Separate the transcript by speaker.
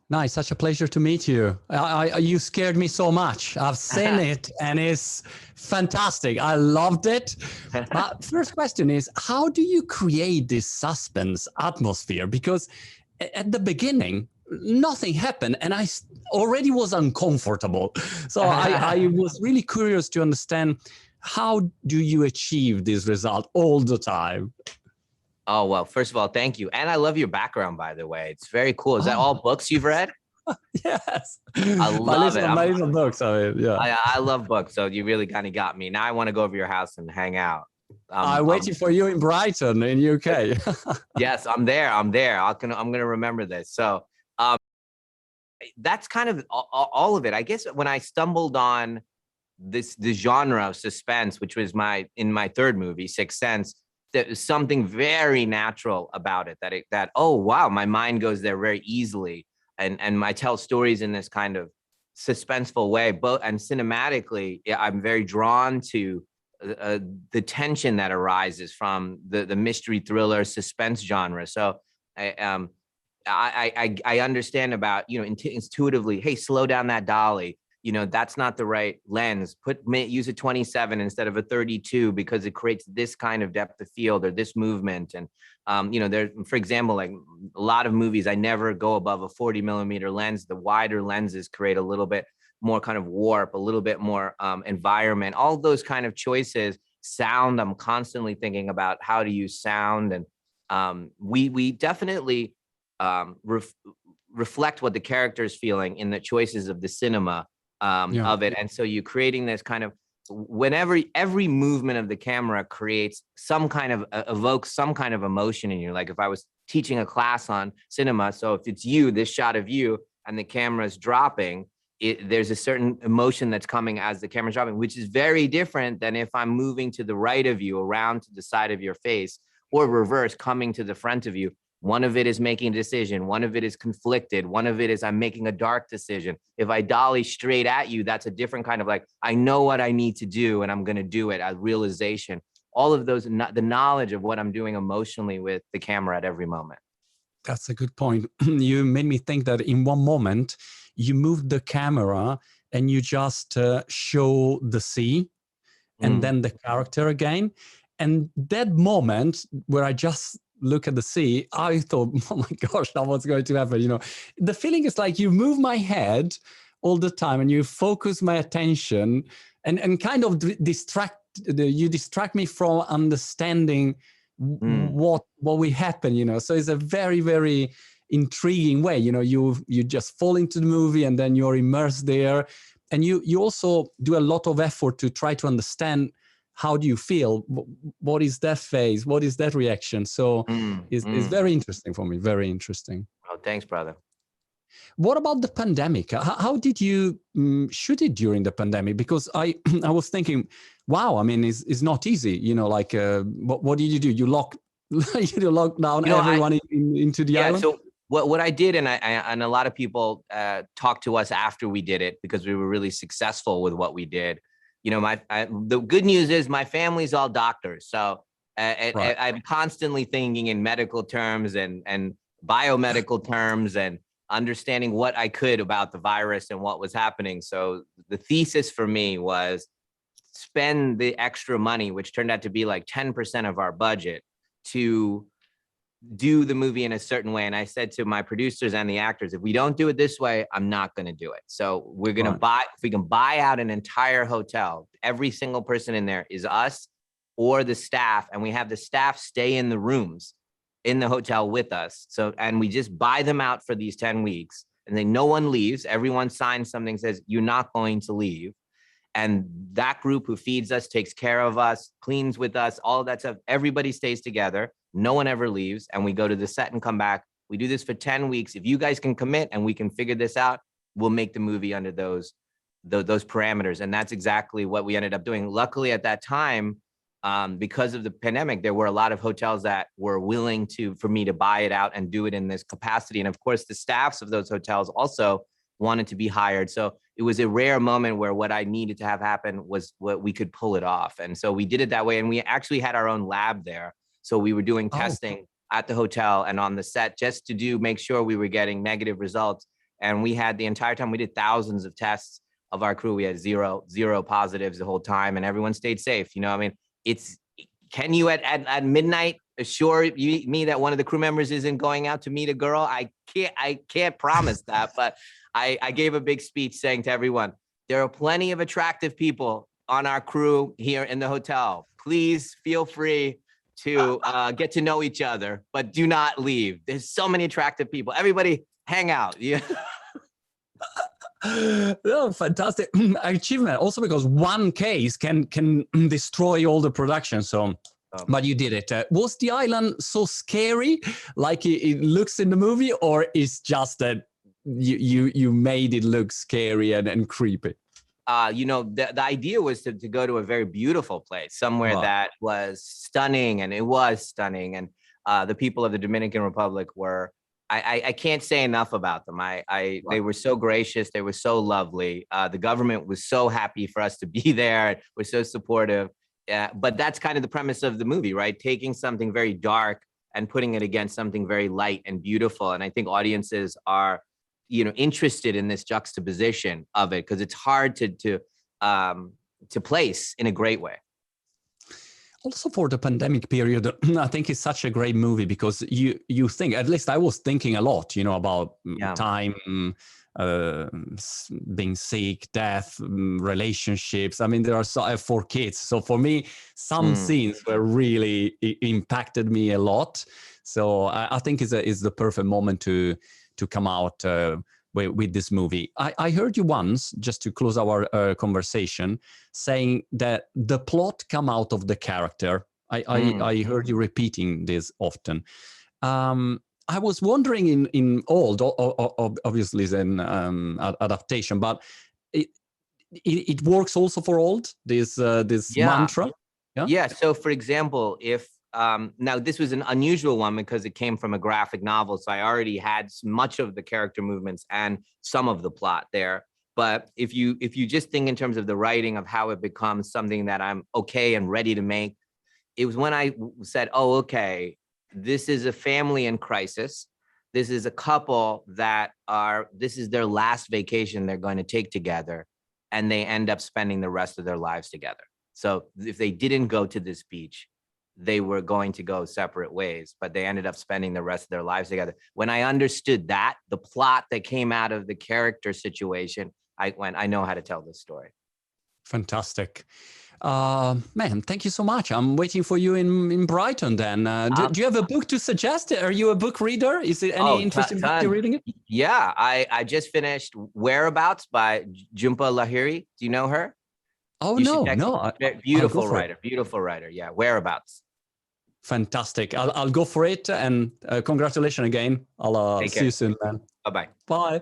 Speaker 1: Nice, such a pleasure to meet you. You scared me so much. I've seen it and it's fantastic. I loved it. But first question is, how do you create this suspense atmosphere? Because at the beginning, nothing happened and I already was uncomfortable. So I was really curious to understand, how do you achieve this result all the time?
Speaker 2: Oh, well, first of all, thank you. And I love your background, by the way. It's very cool. Is that all books you've read?
Speaker 1: Yes.
Speaker 2: I love it.
Speaker 1: My little books. I mean, yeah.
Speaker 2: I love books. So you really kind of got me. Now I want to go over your house and hang out.
Speaker 1: I'm waiting for you in Brighton in UK.
Speaker 2: Yes, I'm there. I'm there. I'm going to remember this. So that's kind of all of it. I guess when I stumbled on the genre of suspense, which was in my third movie, Sixth Sense, there's something very natural about it, that oh wow, my mind goes there very easily, and I tell stories in this kind of suspenseful way, and cinematically I'm very drawn to the tension that arises from the mystery thriller suspense genre. So I understand about, intuitively, hey, slow down that dolly. That's not the right lens. Use a 27 instead of a 32 because it creates this kind of depth of field or this movement. And, there, for example, like a lot of movies, I never go above a 40 millimeter lens. The wider lenses create a little bit more kind of warp, a little bit more environment, all those kind of choices. Sound, I'm constantly thinking about how to use sound. And we definitely reflect what the character is feeling in the choices of the cinema. Of it. And so you're creating this kind of, whenever every movement of the camera creates some kind of evokes some kind of emotion in you. Like if I was teaching a class on cinema, so if it's you, this shot of you and the camera's dropping, there's a certain emotion that's coming as the camera's dropping, which is very different than if I'm moving to the right of you, around to the side of your face, or reverse, coming to the front of you. One of it is making a decision. One of it is conflicted. One of it is I'm making a dark decision. If I dolly straight at you, that's a different kind of, like, I know what I need to do and I'm going to do it, a realization. All of those, the knowledge of what I'm doing emotionally with the camera at every moment.
Speaker 1: That's a good point. You made me think that in one moment, you moved the camera and you just show the sea and then the character again. And that moment where I just look at the sea, I thought, oh my gosh, now what's going to happen? The feeling is like you move my head all the time and you focus my attention and kind of distract me from understanding what will happen, so it's a very, very intriguing way. You just fall into the movie and then you're immersed there, and you also do a lot of effort to try to understand, how do you feel? What is that phase? What is that reaction? So it's very interesting for me, very interesting.
Speaker 2: Oh, thanks, brother.
Speaker 1: What about the pandemic? How did you shoot it during the pandemic? Because I was thinking, wow, I mean, it's not easy, like, what did you do? You locked down everyone into the island?
Speaker 2: So what I did, and a lot of people talked to us after we did it, because we were really successful with what we did. The good news is my family's all doctors. So I'm constantly thinking in medical terms and biomedical terms and understanding what I could about the virus and what was happening. So the thesis for me was spend the extra money, which turned out to be like 10% of our budget, to do the movie in a certain way. And I said to my producers and the actors, if we don't do it this way, I'm not going to do it. So we're going to if we can buy out an entire hotel, every single person in there is us or the staff. And we have the staff stay in the rooms in the hotel with us. So, and we just buy them out for these 10 weeks and then no one leaves. Everyone signs something, says, you're not going to leave. And that group who feeds us, takes care of us, cleans with us, all of that stuff, everybody stays together. No one ever leaves. And we go to the set and come back. We do this for 10 weeks. If you guys can commit and we can figure this out, we'll make the movie under those parameters. And that's exactly what we ended up doing. Luckily at that time, because of the pandemic, there were a lot of hotels that were willing for me to buy it out and do it in this capacity. And of course, the staffs of those hotels also wanted to be hired. So it was a rare moment where what I needed to have happen was what we could pull it off. And so we did it that way. And we actually had our own lab there. So we were doing testing at the hotel and on the set just to make sure we were getting negative results. And we had the entire time, we did thousands of tests of our crew. We had zero positives the whole time, and everyone stayed safe. You know, I mean, can you at midnight assure me that one of the crew members isn't going out to meet a girl? I can't promise that, but I gave a big speech saying to everyone, there are plenty of attractive people on our crew here in the hotel. Please feel free to get to know each other, but do not leave. There's so many attractive people. Everybody hang out. Yeah.
Speaker 1: Oh, fantastic achievement. Also because one case can destroy all the production. So, but you did it. Was the island so scary, like it looks in the movie, or is just that you made it look scary and creepy?
Speaker 2: You know, the idea was to go to a very beautiful place, somewhere that was stunning, and it was stunning. And the people of the Dominican Republic were, I can't say enough about them. They were so gracious. They were so lovely. The government was so happy for us to be there. We're so supportive. But that's kind of the premise of the movie, right? Taking something very dark and putting it against something very light and beautiful. And I think audiences are, you know, interested in this juxtaposition of it, because it's hard to place in a great way.
Speaker 1: Also for the pandemic period, I think it's such a great movie because you think, at least I was thinking a lot, you know, about time, being sick, death, relationships. I mean, there are 4 kids. So for me, some scenes were really impacted me a lot. So I think it's the perfect moment to come out with this movie. I heard you once, just to close our conversation, saying that the plot come out of the character. I heard you repeating this often. I was wondering in Old, obviously it's an adaptation, but it works also for Old, this mantra?
Speaker 2: Yeah, so for example, if now this was an unusual one because it came from a graphic novel, so I already had much of the character movements and some of the plot there. But if you just think in terms of the writing of how it becomes something that I'm okay and ready to make, it was when I said, oh, okay, this is a family in crisis. This is a couple that this is their last vacation they're going to take together, and they end up spending the rest of their lives together. So if they didn't go to this beach, they were going to go separate ways, but they ended up spending the rest of their lives together. When I understood that, the plot that came out of the character situation, I know how to tell this story.
Speaker 1: Fantastic. Man, thank you so much. I'm waiting for you in Brighton then. Do you have a book to suggest? Are you a book reader? Is there any interesting book you're reading?
Speaker 2: Yeah, I just finished Whereabouts by Jhumpa Lahiri. Do you know her?
Speaker 1: Oh, no.
Speaker 2: Beautiful writer. Yeah, Whereabouts.
Speaker 1: Fantastic. I'll go for it. And congratulations again. I'll see you soon, man.
Speaker 2: Bye-bye.
Speaker 1: Bye.